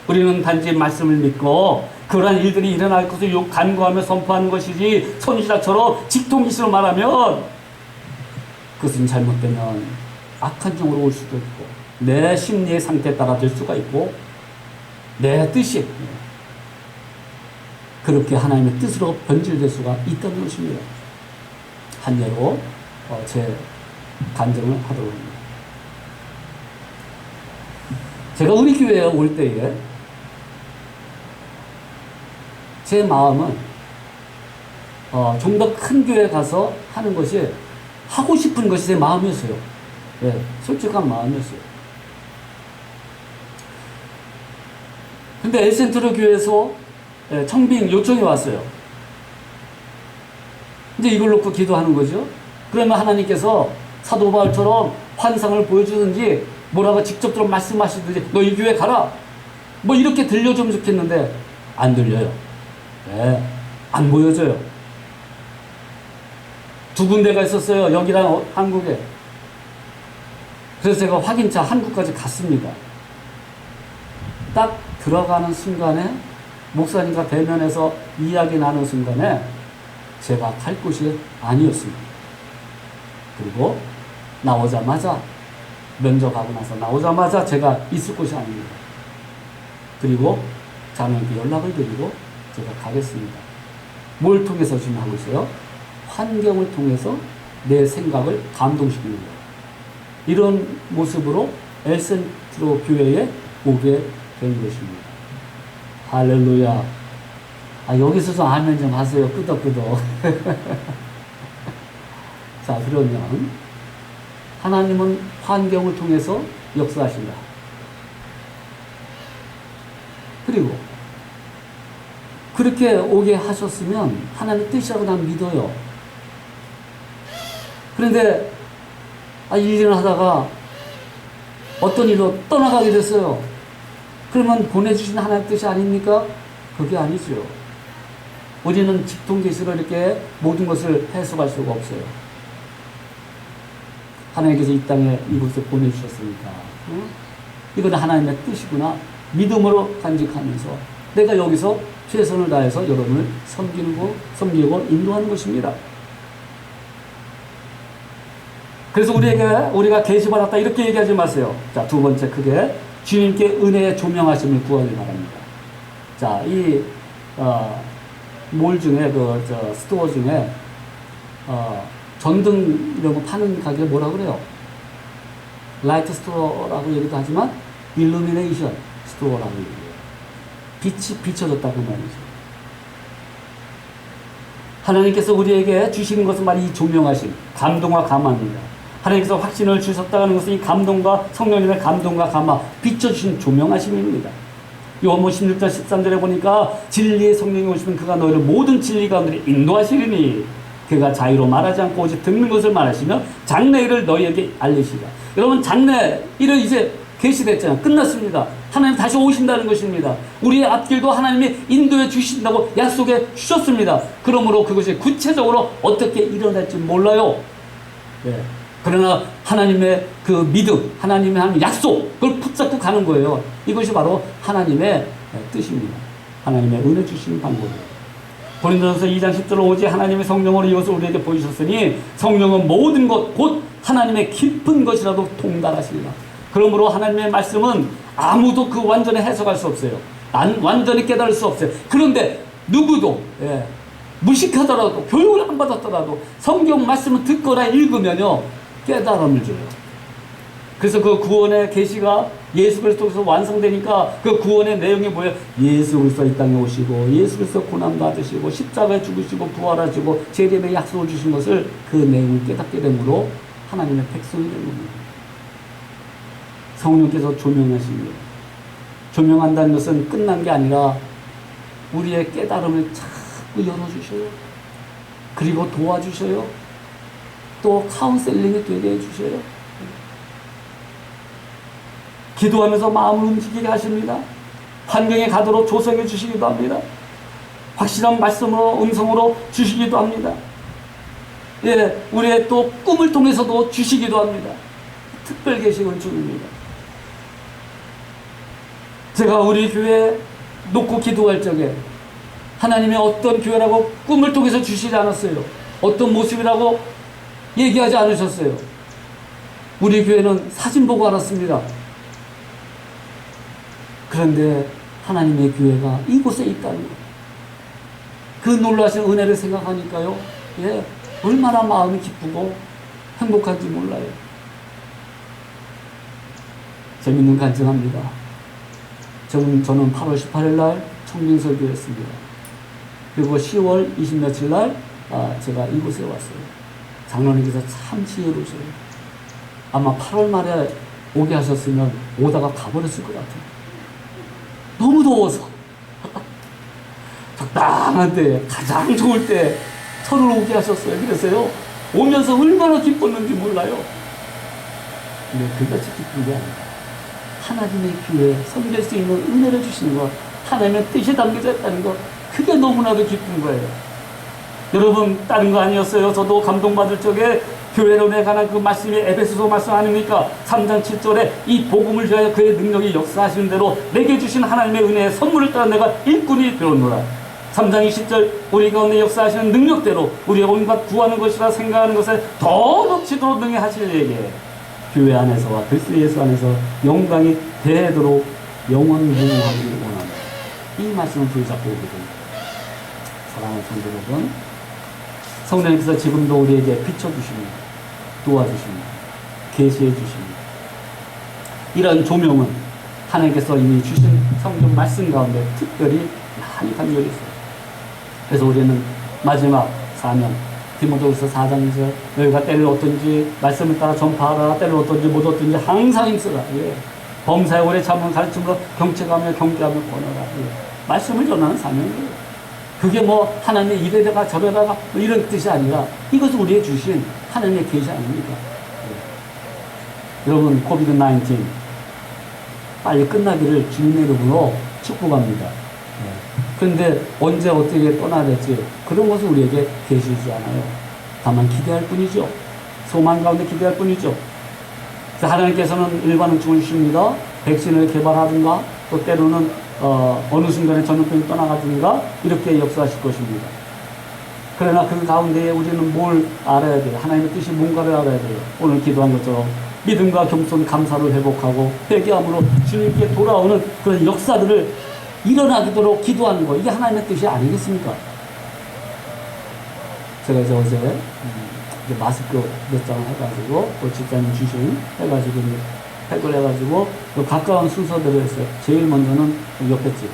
우리는 단지 말씀을 믿고 그러한 일들이 일어날 것을 간구하며 선포하는 것이지, 선지자처럼 직통계시로 말하면 그것은 잘못되면 악한 종으로 올 수도 있고, 내 심리의 상태에 따라 될 수가 있고, 내 뜻이 그렇게 하나님의 뜻으로 변질될 수가 있다는 것입니다. 한 예로 제 간증을 하도록 합니다. 제가 우리 교회에 올 때에 제 마음은 좀 더 큰 교회에 가서 하는 것이, 하고 싶은 것이 제 마음이었어요. 솔직한 마음이었어요. 근데 엘센트로 교회에서 청빙 요청이 왔어요. 이제 이걸 놓고 기도하는 거죠. 그러면 하나님께서 사도 바울처럼 환상을 보여주든지 뭐라고 직접 들어 말씀하시든지, 너 이 교회 가라, 이렇게 들려주면 좋겠는데 안 들려요. 안 보여줘요. 두 군데가 있었어요. 여기랑 한국에. 그래서 제가 확인차 한국까지 갔습니다. 딱 들어가는 순간에, 목사님과 대면해서 이야기 나누는 순간에 제가 갈 곳이 아니었습니다. 그리고 나오자마자, 면접하고 나서 나오자마자 제가 있을 곳이 아닙니다. 그리고 자녀에게 연락을 드리고 제가 가겠습니다. 뭘 통해서 지금 하고 있어요? 환경을 통해서 내 생각을 감동시키는 거예요. 이런 모습으로 엘센트로 교회에 오게 된 것입니다. 할렐루야. 여기서 좀 아멘 좀 하세요. 끄덕끄덕. 자, 그러면 하나님은 환경을 통해서 역사하신다. 그리고 그렇게 오게 하셨으면 하나님의 뜻이라고 난 믿어요. 그런데 일을 하다가 어떤 일로 떠나가게 됐어요. 그러면 보내주신 하나님의 뜻이 아닙니까? 그게 아니죠. 우리는 직통계시로 이렇게 모든 것을 해석할 수가 없어요. 하나님께서 이 땅에 이곳에 보내주셨으니까 이건 하나님의 뜻이구나 믿음으로 간직하면서 내가 여기서 최선을 다해서 여러분을 섬기고 인도하는 것입니다. 그래서 우리가 계시받았다 이렇게 얘기하지 마세요. 자, 두 번째 크게 주님께 은혜의 조명하심을 구하기 바랍니다. 자, 이 몰 중에 스토어 중에 전등 이런 거 파는 가게 뭐라 그래요? 라이트 스토어라고 얘기도 하지만 일루미네이션 스토어라고 얘기해요. 빛이 비춰졌다고 말이죠. 하나님께서 우리에게 주시는 것은 바로 이 조명하심, 감동과 감화입니다. 하나님께서 확신을 주셨다는 것은 이 감동과 성령님의 감동과 감화, 비춰주신 조명하심입니다. 요한복음 16장 13절에 보니까 진리의 성령이 오시면 그가 너희를 모든 진리 가운데 인도하시리니 그가 자유로 말하지 않고 오직 듣는 것을 말하시며 장래일을 너희에게 알리시리라. 여러분, 장래일을 이제 계시됐잖아요. 끝났습니다. 하나님 다시 오신다는 것입니다. 우리의 앞길도 하나님이 인도해 주신다고 약속해 주셨습니다. 그러므로 그것이 구체적으로 어떻게 일어날지 몰라요. 네. 그러나 하나님의 그 믿음, 하나님의 하는 약속, 그걸 붙잡고 가는 거예요. 이것이 바로 하나님의 뜻입니다. 하나님의 은혜 주시는 방법이에요. 고린도전서 2장 10절로 오직 하나님의 성령으로 이것을 우리에게 보이셨으니 성령은 모든 것, 곧 하나님의 깊은 것이라도 통달하시리라. 그러므로 하나님의 말씀은 아무도 그 완전히 해석할 수 없어요. 완전히 깨달을 수 없어요. 그런데 누구도 무식하더라도 교육을 안 받았더라도 성경 말씀을 듣거나 읽으면요 깨달음을 줘요. 그래서 그 구원의 계시가 예수 그리스도에서 완성되니까 그 구원의 내용이 뭐예요? 예수 그리스도 이 땅에 오시고 예수 그리스도 고난 받으시고 십자가에 죽으시고 부활하시고 재림의 약속을 주신 것을 그 내용을 깨닫게 되므로 하나님의 백성이 되는 겁니다. 성령께서 조명하십니다. 조명한다는 것은 끝난 게 아니라 우리의 깨달음을 자꾸 열어주셔요. 그리고 도와주셔요. 또 카운셀링이 되게 해주셔요. 기도하면서 마음을 움직이게 하십니다. 환경에 가도록 조성해 주시기도 합니다. 확실한 말씀으로 음성으로 주시기도 합니다. 우리의 또 꿈을 통해서도 주시기도 합니다. 특별 계시는 중입니다. 제가 우리 교회 놓고 기도할 적에 하나님의 어떤 교회라고 꿈을 통해서 주시지 않았어요. 어떤 모습이라고 얘기하지 않으셨어요. 우리 교회는 사진 보고 알았습니다. 그런데 하나님의 교회가 이곳에 있다는 것, 그 놀라신 은혜를 생각하니까요, 얼마나 마음이 기쁘고 행복한지 몰라요. 재밌는 간증합니다. 저는 8월 18일 날 청빙설교했습니다. 그리고 10월 20며칠 날 제가 이곳에 왔어요. 장로님께서 참 지혜로우셔요. 아마 8월 말에 오게 하셨으면 오다가 가버렸을 것 같아요. 너무 더워서 적당한 때, 가장 좋을 때 저를 오게 하셨어요. 그래서요, 오면서 얼마나 기뻤는지 몰라요. 근데 그것이 기쁜 게 아니라 하나님의 교회에 섬길 수 있는 은혜를 주시는 것, 하나님의 뜻이 담겨져 있다는 것, 그게 너무나도 기쁜 거예요. 여러분, 다른 거 아니었어요. 저도 감동받을 적에 교회론에 관한 그 말씀이 에베소서 말씀 아닙니까? 3장 7절에 이 복음을 위하여 그의 능력이 역사하시는 대로 내게 주신 하나님의 은혜의 선물을 따라 내가 일꾼이 되었노라. 3장 20절 우리 가운데 역사하시는 능력대로 우리의 온갖 구하는 것이라 생각하는 것에 더 넘치도록 능히 하실 얘기에 교회 안에서와 그리스도 예수 안에서 영광이 되도록 영원무궁하기를 원합니다. 이 말씀을 붙잡고 오게 됩니다. 사랑하는 성도 여러분, 성령님께서 지금도 우리에게 비춰주십니다. 도와주십니다. 계시해 주십니다. 이런 조명은 하나님께서 이미 주신 성경 말씀 가운데 특별히 많이 담겨 있어요. 그래서 우리는 마지막 사명, 디모데후서 4장 2절, 너희가 때를 얻든지 말씀을 따라 전파하라, 때를 얻든지 못 얻든지 항상 힘쓰라. 예. 범사에 오래 참은 가르침으로 경책하며 경계하며 권하라. 예. 말씀을 전하는 사명이에요. 그게 뭐 하나님의 이래다가 저래다가 뭐 이런 뜻이 아니라 이것은 우리의 주신 하나님의 계시 아닙니까? 예. 여러분, 코비드-19 빨리 끝나기를 주님의 이름으로 축복합니다. 그런데 언제 어떻게 떠나야 될지 그런 것은 우리에게 계시지 않아요. 다만 기대할 뿐이죠. 소망 가운데 기대할 뿐이죠. 그래서 하나님께서는 일반 응축을 주십니다. 백신을 개발하든가 또 때로는 어느 순간에 전염병이 떠나가든가 이렇게 역사하실 것입니다. 그러나 그 가운데에 우리는 뭘 알아야 돼요? 하나님의 뜻이 뭔가를 알아야 돼요. 오늘 기도한 것처럼 믿음과 겸손 감사를 회복하고 회개함으로 주님께 돌아오는 그런 역사들을 일어나도록 기도하는 거, 이게 하나님의 뜻이 아니겠습니까? 제가 이제 어제 이제 마스크 몇 장을 해가지고 또 집사님 주신 해가지고 팩을 해가지고 또 가까운 순서대로 했어요. 제일 먼저는 옆에 집,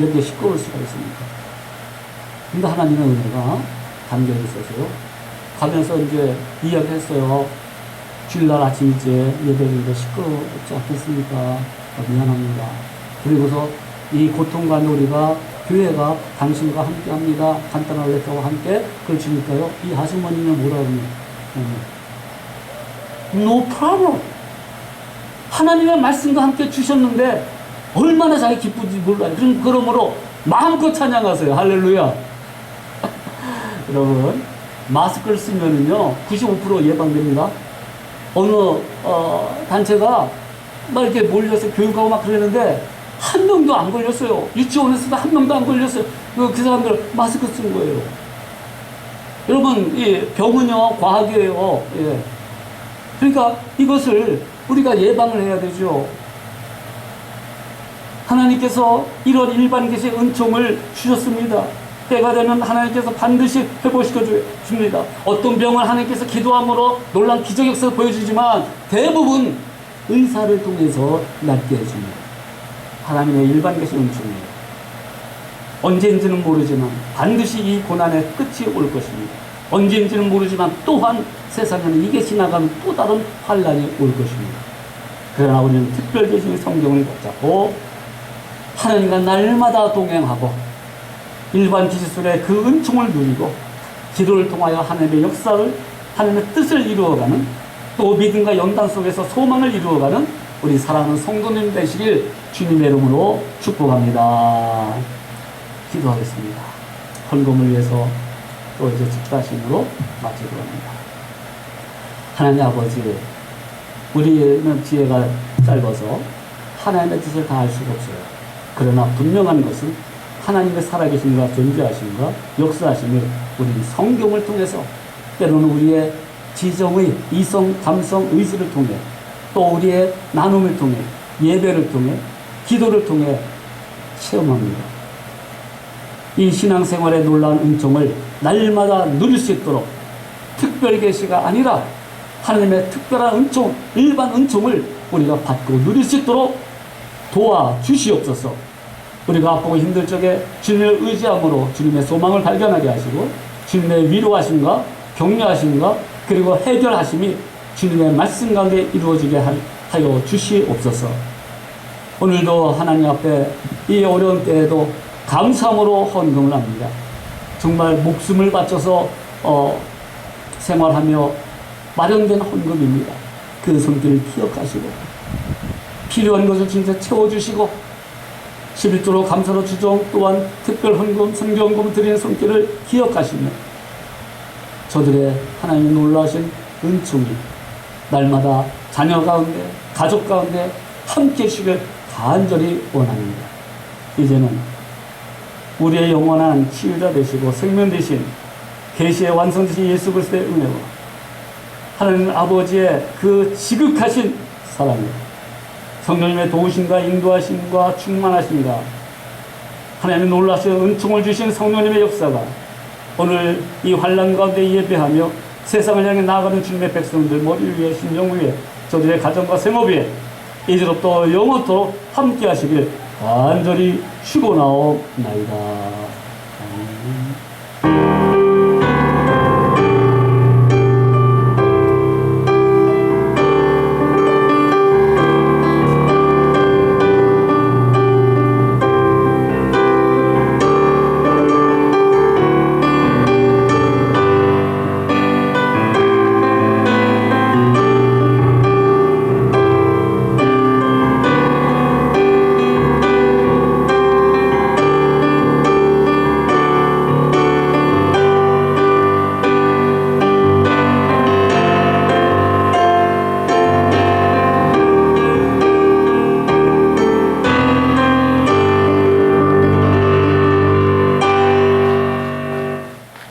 여기에 시끄러울 수가 있습니다. 근데 하나님의 은혜가 담겨 있어서요. 가면서 이제 이야기했어요. 주일날 아침 이제 예배인데 시끄럽지 않겠습니까? 미안합니다. 그리고서 이 고통 가운데 우리가 교회가 당신과 함께 합니다. 간단한 레터와 함께 그걸 주니까요. 이 아주머니는 뭐라 그러냐. No problem. 하나님의 말씀과 함께 주셨는데 얼마나 자기 기쁘지 몰라요. 그러므로 마음껏 찬양하세요. 할렐루야. 여러분, 마스크를 쓰면은요 95% 예방됩니다. 어느 단체가 막 이렇게 몰려서 교육하고 막 그러는데 한 명도 안 걸렸어요. 유치원에서도 한 명도 안 걸렸어요. 그 사람들 마스크 쓴 거예요. 여러분, 이 병은요 과학이에요. 예. 그러니까 이것을 우리가 예방을 해야 되죠. 하나님께서 이런 일반 계시의 은총을 주셨습니다. 때가 되면 하나님께서 반드시 회복시켜 줍니다. 어떤 병을 하나님께서 기도함으로 놀라운 기적 역사를 보여주지만 대부분 의사를 통해서 낫게 해줍니다. 하나님의 일반 계시 은총이에요. 언제인지는 모르지만 반드시 이 고난의 끝이 올 것입니다. 언제인지는 모르지만 또한 세상에는 이게 지나가면 또 다른 환란이 올 것입니다. 그러나 우리는 특별 계시의 성경을 붙잡고 하나님과 날마다 동행하고 일반 기술의 그 은총을 누리고 기도를 통하여 하나님의 역사를, 하나님의 뜻을 이루어가는, 또 믿음과 연단 속에서 소망을 이루어가는 우리 사랑하는 성도님 되시길 주님의 이름으로 축복합니다. 기도하겠습니다. 헌금을 위해서 또 이제 집사심으로 마치도록 합니다. 하나님 아버지, 우리는 지혜가 짧아서 하나님의 뜻을 다 알 수가 없어요. 그러나 분명한 것은 하나님의 살아계심과 존재하심과 역사하심을 우리 성경을 통해서, 때로는 우리의 지정의 이성, 감성, 의지를 통해, 또 우리의 나눔을 통해, 예배를 통해, 기도를 통해 체험합니다. 이 신앙생활의 놀라운 은총을 날마다 누릴 수 있도록 특별 계시가 아니라 하나님의 특별한 은총, 일반 은총을 우리가 받고 누릴 수 있도록 도와주시옵소서. 우리가 아프고 힘들 적에 주님을 의지함으로 주님의 소망을 발견하게 하시고 주님의 위로하심과 격려하심과 그리고 해결하심이 주님의 말씀 가운데 이루어지게 하여 주시옵소서. 오늘도 하나님 앞에 이 어려운 때에도 감사함으로 헌금을 합니다. 정말 목숨을 바쳐서 생활하며 마련된 헌금입니다. 그 손길을 기억하시고 필요한 것을 진짜 채워주시고 11조로 감사로 주종, 또한 특별 헌금, 성경헌금 드리는 손길을 기억하시며 저들의 하나님의 놀라신 은총이 날마다 자녀 가운데, 가족 가운데 함께 해주시길 간절히 원합니다. 이제는 우리의 영원한 치유자 되시고 생명 되신 계시의 완성되신 예수 그리스도의 은혜와 하나님 아버지의 그 지극하신 사랑이 성령님의 도우심과 인도하심과 충만하심과 하나님의 놀라신 은총을 주신 성령님의 역사가 오늘 이 환난 가운데 예배하며 세상을 향해 나아가는 주님의 백성들 머리 위에 심령 위에 저들의 가정과 생업 위에 이제부터 영원토록 함께 하시길 간절히 축원하옵나이다.